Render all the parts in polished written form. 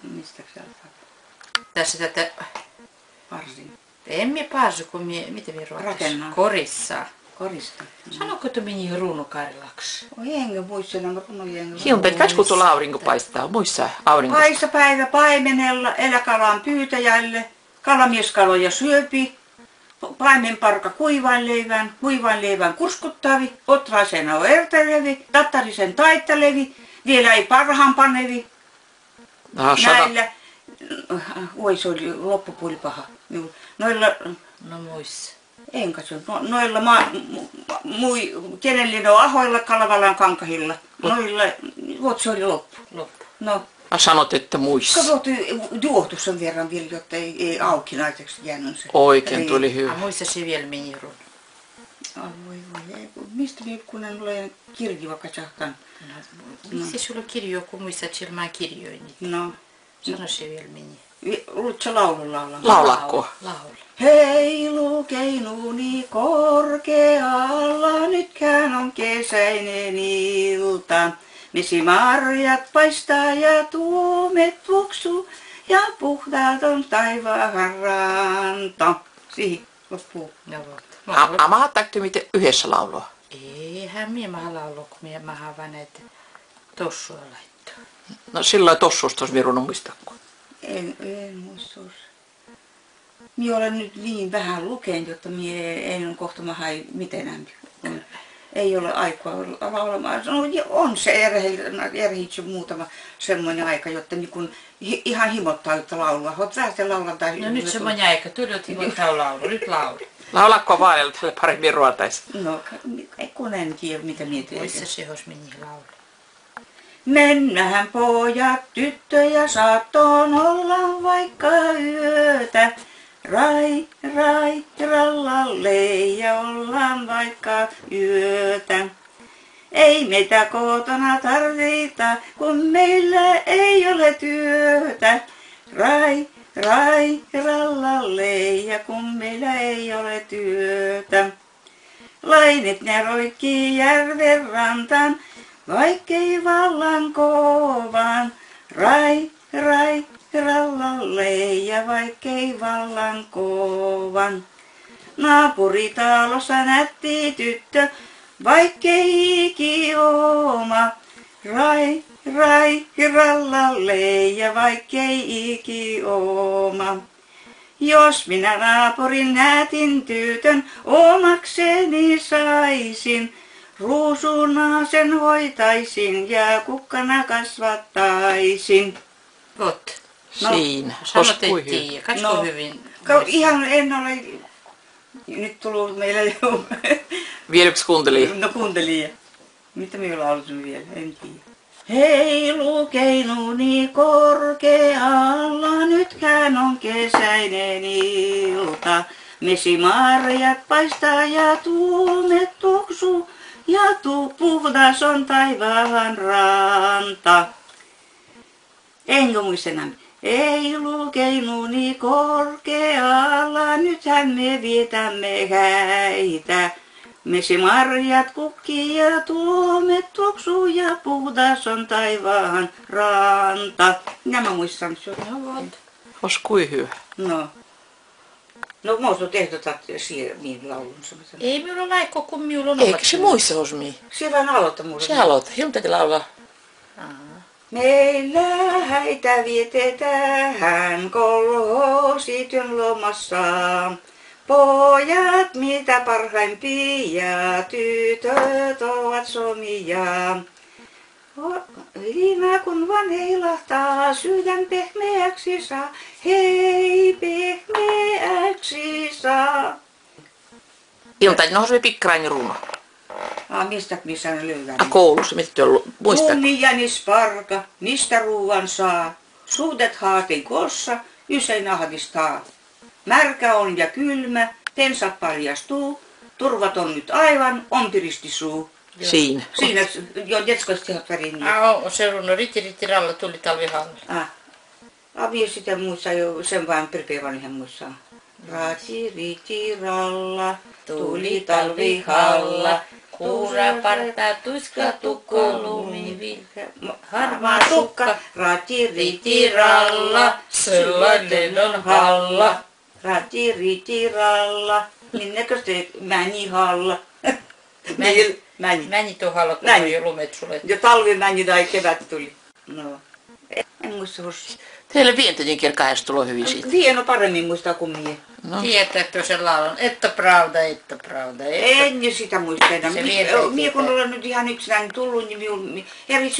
Mistä sieltä? Tässä tätä... Varsin. Emme pääsy, kun miten me ruotsissa? Rakennaa. Korissa. Korista. Sanoko tu meni ruunukarilaksi? Oi enkä muista nämä runojen. Hiuntat, katso tuolla aurinko paistaa. Muissa aurinko. Paista päivä paimenella, eläkalan pyytäjälle, kalamieskaloja syöpi, paimenparka kuivan leivän kurskuttavi, otraisena on ertelevi, tattarisen taittalevi, vielä ei parhaan panevi. Näillä, oi se oli loppupuoli paha. Noilla, no muissa. en katso, noilla kenellinen on ahoilla, kalavalan kankahilla. Noilla, se oli loppu. No. Sanot, että muissa. Katsot juohtus sen verran vielä, jotta ei aukinaiseksi jäänyt se. Oikein tuli hyvä. Muissa se vielä meni ruun. Voi, mistä vielä kun en ole kirji vaikka sahkan? Missä sulla kirjoja, kun muistat, että mä kirjoin? No. Sano se vielä meni. Luutko laulun laulaa? Laulakko? Laula. Heilu keinuni korkealla, nytkään on kesäinen ilta. Mesimarjat paistaa ja tuumet tuoksuu ja puhtaat on taivaan ranta. Siihen loppuu. Amaatteko miten yhdessä laulua? Eihän minä laulua, kun minä vaan näitä tossua laittaa. No silloin tossusta olisi minun muistako? En muista. Minä olen nyt niin vähän lukenut, jotta minä en kohta mahai miten ei ole aikaa laulamaan. No, on se erhitse muutama semmoinen aika, jotta niin ihan himottaa yhtä laulua. Olet vähän laulaa tai... No nyt semmoinen aika, tuli himottaa laulua, nyt laulu. Laulakko vaaleilla tälle paremmin ruotaisi? No, kun en tiedä mitä mietin. Missä se olisi meni laulu? Mennään pojat, tyttöjä, saattoon olla vaikka yötä. Rai, rallalle ja ollaan vaikka yötä. Ei meitä kotona tarvita, kun meillä ei ole työtä. Rai, rallalle ja kun meillä ei ole työtä. Lainet ne roikkii järven rantaan, vaikkei vallan kovan. Rai, rallalle ja vaikkei vallan kovan. Naapuritalossa nätti tyttö, vaikkei iki oma. Rai, rallalle ja vaikkei iki oma. Jos minä naapurin nätin tytön omakseni saisin, ruusuna sen hoitaisin ja kukkana kasvattaisin. Vot. Siinä. Sanotettiin. Katso hyvin. Ihan en ole nyt tullut meillä jo. Vielä yksi kuuntelija. No kuuntelija. Mitä me ollaan ollut vielä? En tiedä. Heilu keinuni korkealla, nytkään on kesäinen ilta. Mesimarjat paistaa ja tuumet tuoksuu ja puhdas on taivaan ranta. Enkä muista enää. Heilu keinuni korkealla, nythän me vietämme häitä. Mesimarjat kukkii ja tuomet tuoksuu ja puhdas on taivaan ranta. Nämä muistan sinua. Ois kui hyvä. No. No muista tehtotat niin laulun. Ei minulla laikko, kun minulla on. Eikö se muissa osmi? Se vaan aloita mulle. Se aloita. Hilmtäkin laulaa. Meillä häitä vietetään kolhoosityön lomassa. Pojat mitä parhaimpia, tytöt ovat somia. Liina kun vaan heilahtaa, sydän pehmeäksi saa, hei pehmeäksi saa. Ilta, no se pikkarainen runo. Mistä missä ne löydään? Koulussa, mitä te muistat? Kummijänis parka, mistä ruuan saa? Suudet haatin kossa, ysein ahdistaa. Märkä on ja kylmä, pensat paljastuu. Turvat on nyt aivan, on piristisuu. Siinä. Siinä, jo jetskoista värin. Se runo ritti ralla tuli talvihalla. Minä sitä muissa jo, sen vaan perpevan ihan muissa. Rati ralla, tuli talvihalla. Kuuraparta, tuiska, tukko, lumivirkä, harmaa sukka, ritiralla, sellainen on halla. Ritiralla, minnekäs te mäni halla? Mäni tuon halla, kun on jo lumet sulet. Jo talvi mäni tai kevät tuli. No, en muista hossa. Teille vientäjien kirkkaajasta tulee hyvin siitä. Vieno paremmin muistaa kuin mie. No. Tiedätkö sen laulun? Että pravda. En jo sitä muista enää. Mie kun olen nyt ihan yksinään tullut, niin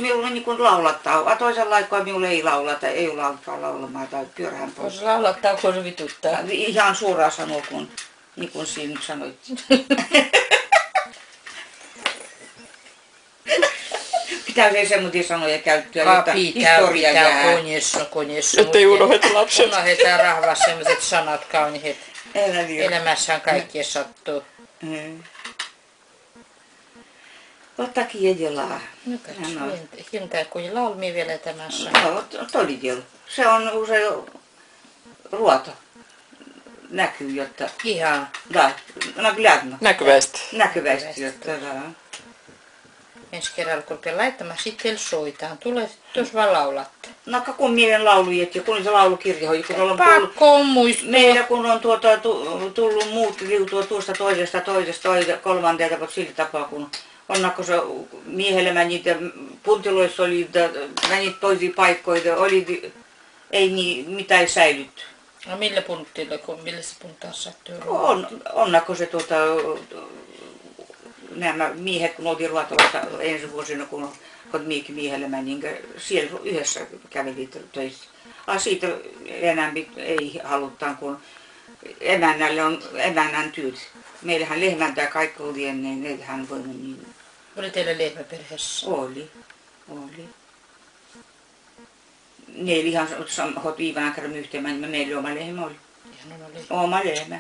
minulla on niin kuin laulattaa. Toisella aikaa minulla ei laulata, ei ole laultaa laulamaan tai pyörähän pois. Jos laulattaa, kun se vituttaa. Ihan suoraan sanoo, niin kuin siinä nyt sanoit. Pitää se semmoisia sanoja käyttöä, jotta historia jää. Konjessa. Jotta ei unoheta lapset. Unohdetaan rahvaa sellaiset sanat kauniit. Elämässään kaikkea sattuu. Ottakin edelää. No katso, hintaa kuin laulmia vielä tämässä. No, todella. Se on usein ruoto. Näkyy, jotta... Ihan. Da, Näkyvästi. Näkyvästi, jotta... Ensi kerralla kun te laittamaan, sitten soitaan. Tulee tuossa vaan laulatte. No kun mielen laulujet ja kun se laulukirja on, kun on pakko on muistua. Meillä kun on tullut muut liutua tuosta toisesta, kolmanteelta, mutta sillä tapaa kun onnakko se miehelle meni, puntiloissa oli, meni toisiin paikkoihin, oli, ei mitään säilytty. No millä puntilla, millä se puntaa sattuu? Onnakko se nämä miehet, kun oltiin Ruotolassa ensi vuosina, kun miekin miehelle meni, niin siellä yhdessä kävelit töissä. Siitä enää ei halutaan, kun emännälle on emännän työt. Meillähän lehmäntää kaikki oli ennen, eihän voinut niin. Oli teillä lehmä perheessä? Oli. Ne ei ihan viivan kerran yhteen, niin meillä oma lehmä oli. Oma lehmä.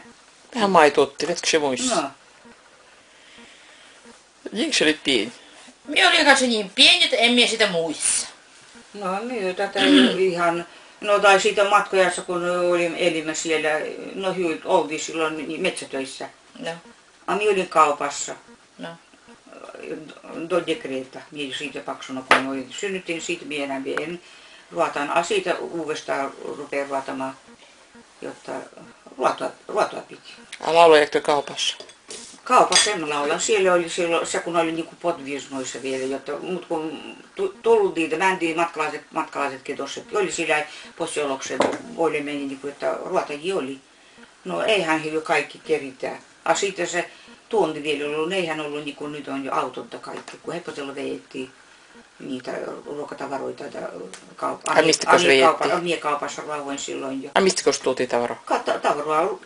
Vähän maitotti, etkö se muista? No. Jinko se oli pieni? Minä olin kanssa niin pieni, että en minä sitä muissa. No minä tätä ihan, no tai siitä matkojassa kun elimme siellä, no oltiin silloin metsätöissä. No. Minä olin kaupassa. No. Dodge Greta, minä siitä paksuna kun olin. Synnyttiin siitä minä enää en ruotaan. Siitä uudestaan rupean ruotamaan, jotta ruotoa piti. Laulojaktoi kaupassa? Kaupassa en laula. Siellä oli se kun oli niinku potviisnoissa vielä, jotta mut kun tultiin, mentiin matkalaisetkin tuossa, oli sillä posjoloksen voille meni niinku, että ruotakin oli. No eihän he jo kaikki keritään. Sitten se tuonti vielä ollut, eihän ollut niin kuin nyt on jo autonta kaikki, kun hepposella vejettiin niitä ruokatavaroita. Mistikos vejettiin? Minä kaupassa rauhoin silloin jo. Mistikos tuotiin tavaroa? Tavaroa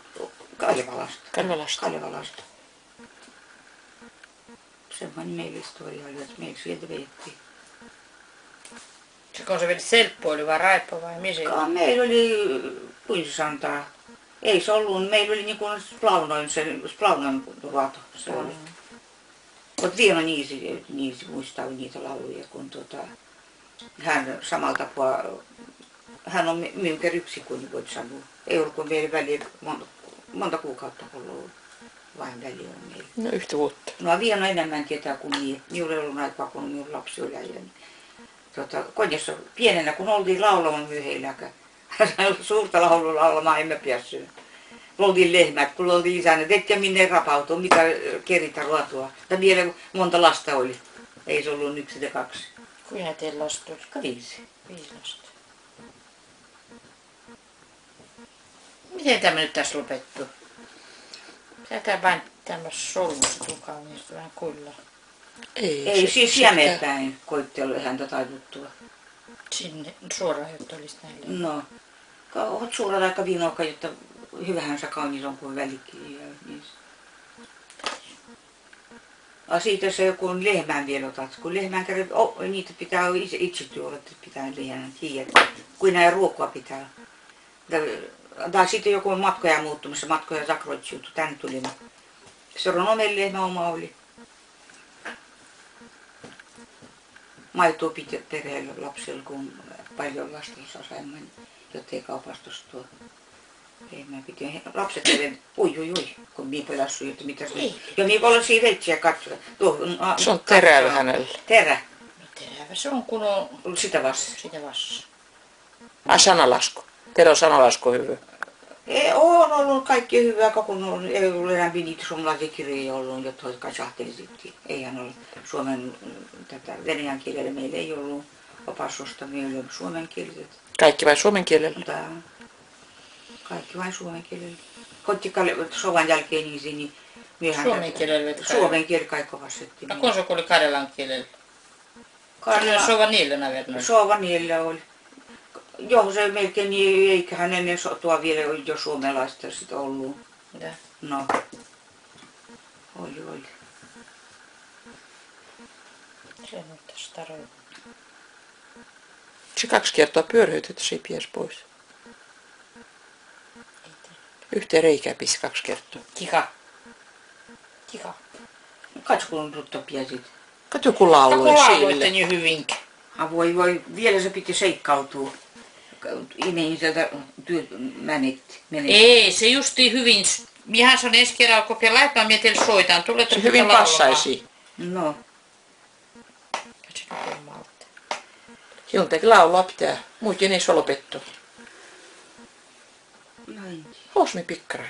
Kalevalasta. Kalevalasta. Semmoinen meillä historia oli, että meillä sieltä vejettiin. Se kun se vielä selppu oli vai raippa vai missä? Meillä oli, kuinka se sanotaan, ei se ollut, meillä oli niin kuin Splaunoin ruoto, se oli. Mutta vielä niisi muistaa niitä lauluja, kun hän samalla tapaa, hän on minkä yksi, kun voit sanoa. Ei ollut kuin meillä väliä monta kuukautta ollut, vain väliä on meillä. No yhtä vuotta. No vielä enemmän tietää kuin minä. Minulla ei ollut aikaa, kun minun lapsi oli äijän. Konjassa pienenä, kun oltiin laulamaan myöheilläkään. Suurta laulua laulamaan emme päässyt. Oltiin lehmät, kun oltiin isänä, etkä minne rapautua, mitä keritä ruotua. Tai vielä monta lasta oli. Ei se ollut 1 tai 2. Kuinka teillä lasta oli? 5. 5 lasta. Miten tämä nyt tässä lopettu? Sä vain tämmössä solmusta kauniista vähän kuillaa. Ei siis jämepäin koittelu häntä taiduttua. Sinne suoraan, jotta olisi näille. No, oot suoraan aika viinoka, jotta hyvähän sä kaunis on kuin välikin. Siitä se kun lehmän vielä otat, kun lehmän kerran, niitä pitää itse tuolla, että pitää lehmän tiedä, kuin näin ruokua pitää. Tai sitten joku matkoja muuttumassa, matkoja sakroitsiuttu, tänne tulimme. Se on omelle lehmä oma oli. Maitoa piti perheellä lapsilla, kun paljon lastensa saimme, jotta ei kaupasta tuo. Ei mä piti lapset eivät, ui, kun minä pelassuin, että mitäs nyt. Ja minä olen siinä reitsiä katsoa. Se on terävä hänellä. Terä. No terävä se on kun on Sitä vasta. sitä vassa. Sanalasku. Teillä on sanalasku hyvä. On ollut kaikki hyvää, kun ei ollut enää niitä suomalaisia kirjoja ollut, jotka kasahtelisittiin. Eihän ole suomen, venäjän kielellä meillä ei ollut opassusta, meillä oli suomenkieliset. Kaikki vain suomen kielellä? Kaikki vain suomen kielellä. Kottikalle sovan jälkeen niin myöhään. Suomen kielellä? Suomen kieli kaikki vastattiin. Ja kun se oli karjalan kielellä? Sova niillä navernoilla? Sova niillä oli. Joo, se melkein niin, eiköhän ennen sotua vielä oli jo suomalaista sit ollut. Mitä? No. Oli. Se on tässä tarvitse. Se 2 kertaa pyörhyyt, että se ei pies pois. Yhteen reikään pisi 2 kertaa. Kika. Katso kun rutta piesit. Kato kun lauloi sille. niin hyvinkin. Voi, vielä se piti seikkautua. Ihmiseltä menetti. Ei, se justiin hyvin. Minähän sanon ensi kerralla, kun vielä laittaa, minä teille soitan. Tulette Se hyvin passaisi. No. Sinun teki laulaa pitää. Muuten ei se ole lopettu. Osmi pikkarai.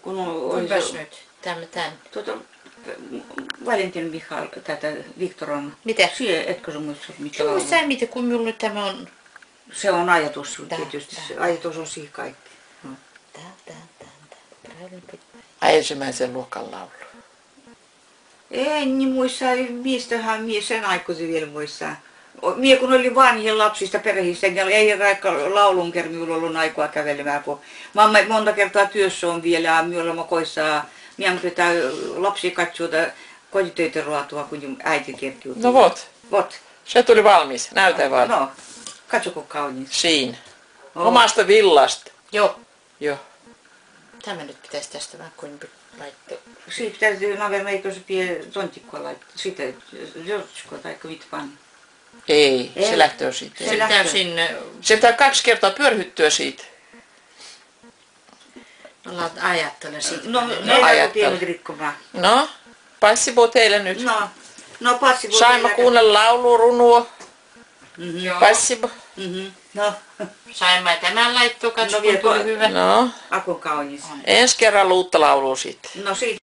Kun oli Kuinkas nyt? Tän. Valentin Michal, tätä Viktoran. Mitä? Sie, etkö sä muista mitä Kyllä muista mitä, kun minulla nyt tämä on. Se on ajatus tietysti. Se ajatus on siihen kaikki. Ensimmäisen luokan laulu. En niin muista, mistähän mie sen aikuisen vielä muistaa. Mie kun oli vanhin lapsista perheistä, niin ei laulun kerran minulla ollut aikaa kävelemään, kun mamma monta kertaa työssä on vielä ja minulla makoissa. Minä pitää lapsia katsoa kotitöitä ruotua, kun äiti kertoo. No vot. Vot. Se tuli valmis. Näytä vaan. No, katso kun kaunis. Siinä. Omasta villasta. Joo. Joo. Tämä nyt pitäisi tästä vähän kuin laittaa. Siitä täytyy naverna, eikö se pie tontikkoa laittaa. Sitä, jotskoa tai mitä panna. Ei, se lähtee siitä. Se pitää sinne. Se pitää 2 kertaa pyörhyttyä siitä. Ajattelen siitä. No pienet rikkomaan. No, passibo teille nyt. No passibo. Saimme kuunnella laulurunua. Joo. Passibo. No. Saimme tämän laittua, katso kun tuli hyvä. No. Akun kaunis. Ensi kerran uutta laulua sitten. No siitä.